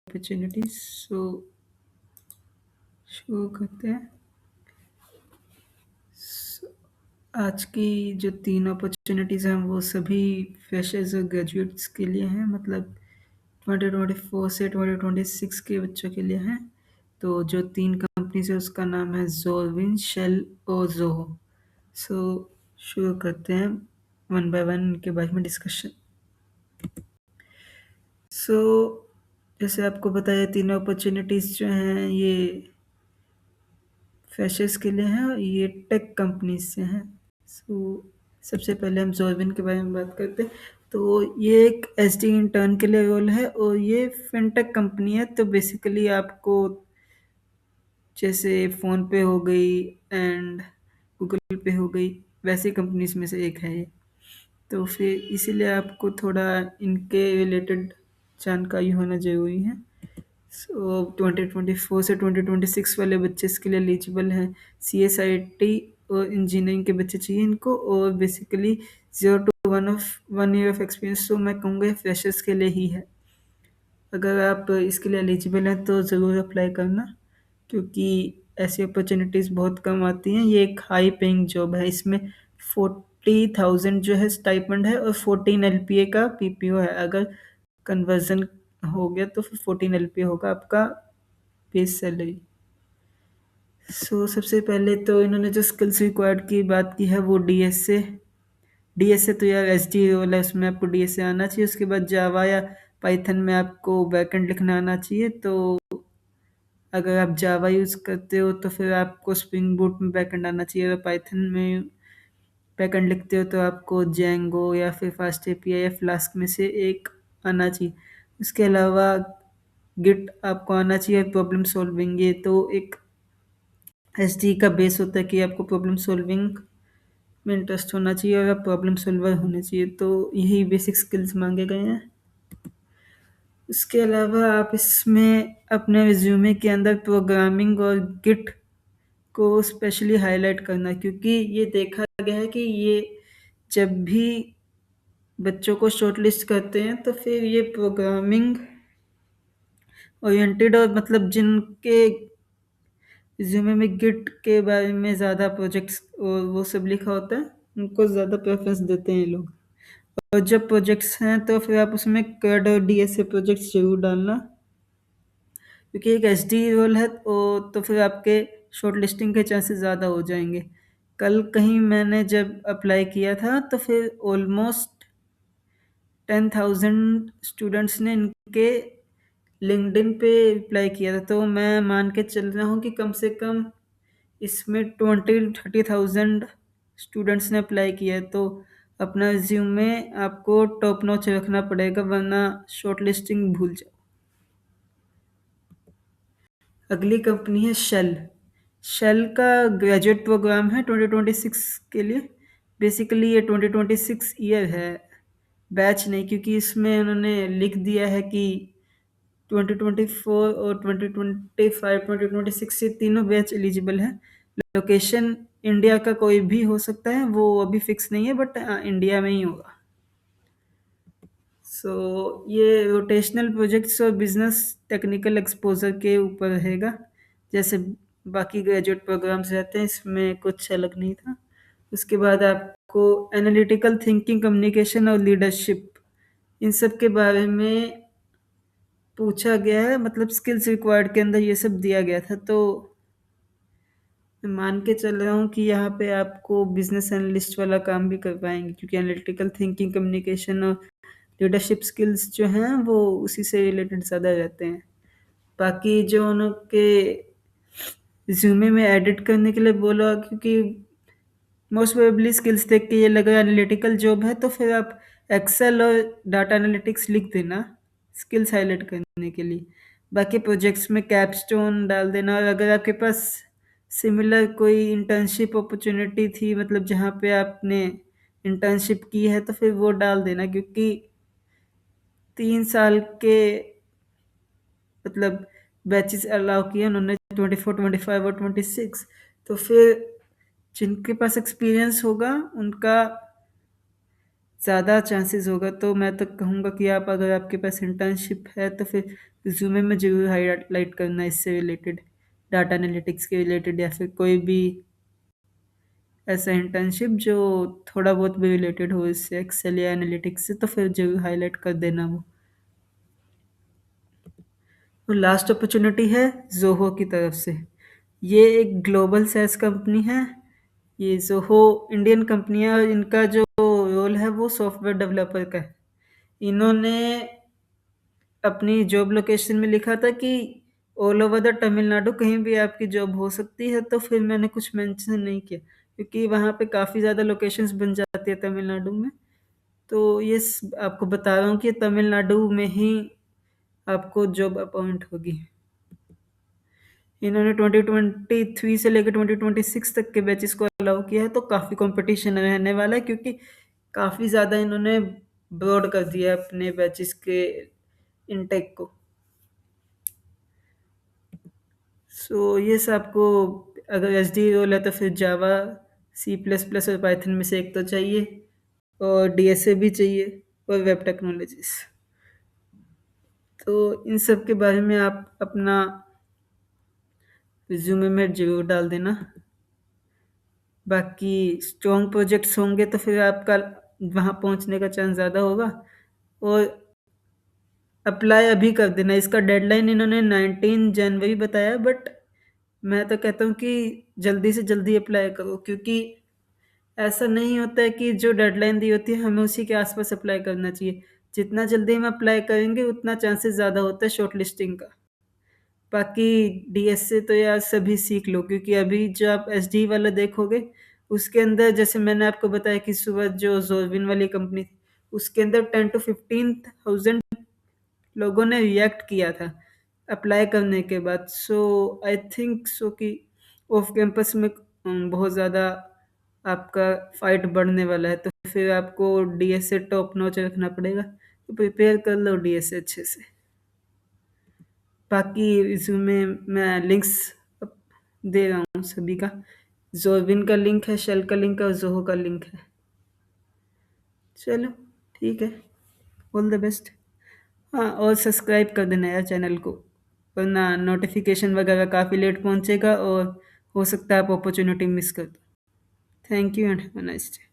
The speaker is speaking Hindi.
अपॉर्चुनिटीज शुरू करते हैं। आज की जो 3 अपॉर्चुनिटीज़ हैं वो सभी फ्रेशर्स और ग्रेजुएट्स के लिए हैं, मतलब 2024 से 2026 के बच्चों के लिए हैं। तो जो 3 कंपनीज़ है उसका नाम है ज़ोरविन, शेल और ज़ोहो। शुरू करते हैं वन बाय वन इनके बारे में डिस्कशन। जैसे आपको पता है तीनों अपॉर्चुनिटीज़ जो हैं ये फ्रेशर्स के लिए हैं और ये टेक कंपनीज से हैं। सबसे पहले हम ज़ोरविन के बारे में बात करते हैं। तो ये एक एसडी इंटर्न के लिए रोल है और ये फिनटेक कंपनी है। तो बेसिकली आपको जैसे फ़ोन पे हो गई एंड गूगल पे हो गई, वैसी कंपनीज में से एक है ये। तो फिर इसीलिए आपको थोड़ा इनके रिलेटेड जानकारी होना ज़रूरी है। 2024 से 2026 वाले बच्चे इसके लिए एलिजिबल हैं। CSIT और इंजीनियरिंग के बच्चे चाहिए इनको, और basically 0 to 1 year of experience. तो मैं कहूँगा फ्रेशर्स के लिए ही है। अगर आप इसके लिए एलिजिबल हैं तो ज़रूर अप्लाई करना, क्योंकि ऐसी अपॉर्चुनिटीज़ बहुत कम आती हैं। ये एक हाई पेइंग जॉब है। इसमें 40,000 जो है स्टाइपेंड है और 14 LPA का PPO है। अगर कन्वर्जन हो गया तो फिर 14 LPA होगा आपका बेस सैलरी। सबसे पहले तो इन्होंने जो स्किल्स रिक्वायर्ड की बात की है वो डीएसए तो यार एसडी वाला है, उसमें आपको डीएसए आना चाहिए। उसके बाद जावा या पाइथन में आपको बैकएंड लिखना आना चाहिए। तो अगर आप जावा यूज़ करते हो तो फिर आपको स्प्रिंग बूट में बैकएंड आना चाहिए। अगर पाइथन में बैकएंड लिखते हो तो आपको जेंगो या फिर फास्ट एपीआई या फ्लास्क में से एक आना चाहिए। इसके अलावा गिट आपको आना चाहिए। प्रॉब्लम सॉल्विंग, ये तो एक एसडी का बेस होता है कि आपको प्रॉब्लम सॉल्विंग में इंटरेस्ट होना चाहिए और आप प्रॉब्लम सॉल्वर होने चाहिए। तो यही बेसिक स्किल्स मांगे गए हैं। इसके अलावा आप इसमें अपने रिज्यूमे के अंदर प्रोग्रामिंग और गिट को स्पेशली हाईलाइट करना, क्योंकि ये देखा गया है कि ये जब भी बच्चों को शॉर्टलिस्ट करते हैं तो फिर ये प्रोग्रामिंग ओरिएंटेड और मतलब जिनके रिज्यूमे में गिट के बारे में ज़्यादा प्रोजेक्ट्स और वो सब लिखा होता है उनको ज़्यादा प्रेफरेंस देते हैं लोग। और जब प्रोजेक्ट्स हैं तो फिर आप उसमें CRUD और DSA प्रोजेक्ट्स जरूर डालना, क्योंकि एक SD रोल है तो फिर आपके शॉर्ट लिस्टिंग के चांसेस ज़्यादा हो जाएंगे। कल कहीं मैंने जब अप्लाई किया था तो फिर ऑलमोस्ट 10,000 स्टूडेंट्स ने इनके लिंक्डइन पे अप्लाई किया था। तो मैं मान के चल रहा हूँ कि कम से कम इसमें 20-30,000 स्टूडेंट्स ने अप्लाई किया है। तो अपना रिज्यूमे आपको टॉप नॉच रखना पड़ेगा, वरना शॉर्ट लिस्टिंग भूल जाओ। अगली कंपनी है शेल का ग्रेजुएट प्रोग्राम है 2026 के लिए। बेसिकली ये 2026 ईयर है, बैच नहीं, क्योंकि इसमें उन्होंने लिख दिया है कि 2024 और 2025 2026 से तीनों बैच एलिजिबल है। लोकेशन इंडिया का कोई भी हो सकता है, वो अभी फिक्स नहीं है, बट इंडिया में ही होगा। ये रोटेशनल प्रोजेक्ट्स और बिजनेस टेक्निकल एक्सपोजर के ऊपर रहेगा। जैसे बाकी ग्रेजुएट प्रोग्राम्स रहते हैं, इसमें कुछ अलग नहीं था। उसके बाद आपको एनालिटिकल थिंकिंग, कम्युनिकेशन और लीडरशिप, इन सब के बारे में पूछा गया है। मतलब स्किल्स रिक्वायर्ड के अंदर ये सब दिया गया था। तो मैं मान के चल रहा हूँ कि यहाँ पे आपको बिजनेस एनालिस्ट वाला काम भी कर पाएंगे, क्योंकि एनालिटिकल थिंकिंग, कम्युनिकेशन और लीडरशिप स्किल्स जो हैं वो उसी से रिलेटेड ज़्यादा रहते हैं। बाकी जो उनके रिज्यूमे में एडिट करने के लिए बोला, क्योंकि मोस्ट प्रोबेबली स्किल्स देख के ये लगा एनालिटिकल जॉब है, तो फिर आप एक्सेल और डाटा एनालिटिक्स लिख देना स्किल्स हाईलाइट करने के लिए। बाकी प्रोजेक्ट्स में कैपस्टोन डाल देना। और अगर आपके पास सिमिलर कोई इंटर्नशिप अपॉर्चुनिटी थी, मतलब जहाँ पे आपने इंटर्नशिप की है, तो फिर वो डाल देना, क्योंकि 3 साल के मतलब बैचेस अलाउ किए उन्होंने 24, 25 और 26। तो फिर जिनके पास एक्सपीरियंस होगा उनका ज़्यादा चांसेस होगा। तो मैं तो कहूँगा कि आप, अगर आपके पास इंटर्नशिप है तो फिर रिज्यूमे में जरूर हाईलाइट करना इससे रिलेटेड, डाटा एनालिटिक्स के रिलेटेड, या फिर कोई भी ऐसा इंटर्नशिप जो थोड़ा बहुत भी रिलेटेड हो इससे, एक्सेल या एनालिटिक्स से, तो फिर जरूर हाईलाइट कर देना वो। तो लास्ट अपॉर्चुनिटी है जोहो की तरफ से। ये एक ग्लोबल सैस कंपनी है। ये जोहो इंडियन कंपनी है, और इनका जो रोल है वो सॉफ्टवेयर डेवलपर का है। इन्होंने अपनी जॉब लोकेशन में लिखा था कि ऑल ओवर द तमिलनाडु कहीं भी आपकी जॉब हो सकती है, तो फिर मैंने कुछ मेंशन नहीं किया क्योंकि वहाँ पे काफ़ी ज़्यादा लोकेशंस बन जाती है तमिलनाडु में। तो ये आपको बता रहा हूँ कि तमिलनाडु में ही आपको जॉब अपॉइंट होगी। इन्होंने 2023 से लेकर 2026 तक के बैचेस को अलाउ किया है, तो काफ़ी कंपटीशन रहने वाला है क्योंकि काफ़ी ज़्यादा इन्होंने ब्रॉड कर दिया है अपने बैचेस के इनटेक को। सो ये सब आपको, अगर एच डी रोल है तो फिर जावा, C++ और पाइथन में से एक तो चाहिए, और DSA भी चाहिए, और वेब टेक्नोलॉजीज। तो इन सब के बारे में आप अपना रिज्यूमे में जरूर डाल देना। बाकी स्ट्रॉन्ग प्रोजेक्ट्स होंगे तो फिर आपका वहाँ पहुँचने का चांस ज़्यादा होगा। और अप्लाई अभी कर देना। इसका डेडलाइन इन्होंने 19 जनवरी बताया, बट मैं तो कहता हूँ कि जल्दी से जल्दी अप्लाई करो, क्योंकि ऐसा नहीं होता है कि जो डेडलाइन दी होती है हमें उसी के आसपास अप्लाई करना चाहिए। जितना जल्दी हम अप्लाई करेंगे उतना चांसेस ज़्यादा होता है शॉर्ट लिस्टिंग का। बाकी DSA तो यार सभी सीख लो, क्योंकि अभी जो आप SD वाला देखोगे उसके अंदर, जैसे मैंने आपको बताया कि सुबह जो जोरविन वाली कंपनी थी, उसके अंदर 10 to 15 thousand लोगों ने रिएक्ट किया था अप्लाई करने के बाद। सो आई थिंक सो कि ऑफ कैंपस में बहुत ज़्यादा आपका फाइट बढ़ने वाला है, तो फिर आपको DSA टॉप नॉच रखना पड़ेगा। तो प्रिपेयर कर लो DSA अच्छे से। बाकी इसमें मैं लिंक्स दे रहा हूँ सभी का। जोविन का लिंक है, शेल का लिंक है, और जोहो का लिंक है। चलो ठीक है, ऑल द बेस्ट। हाँ, और सब्सक्राइब कर देना यार चैनल को, वरना नोटिफिकेशन वगैरह काफ़ी लेट पहुँचेगा और हो सकता है आप अपॉर्चुनिटी मिस कर दो। Thank you and have a nice day.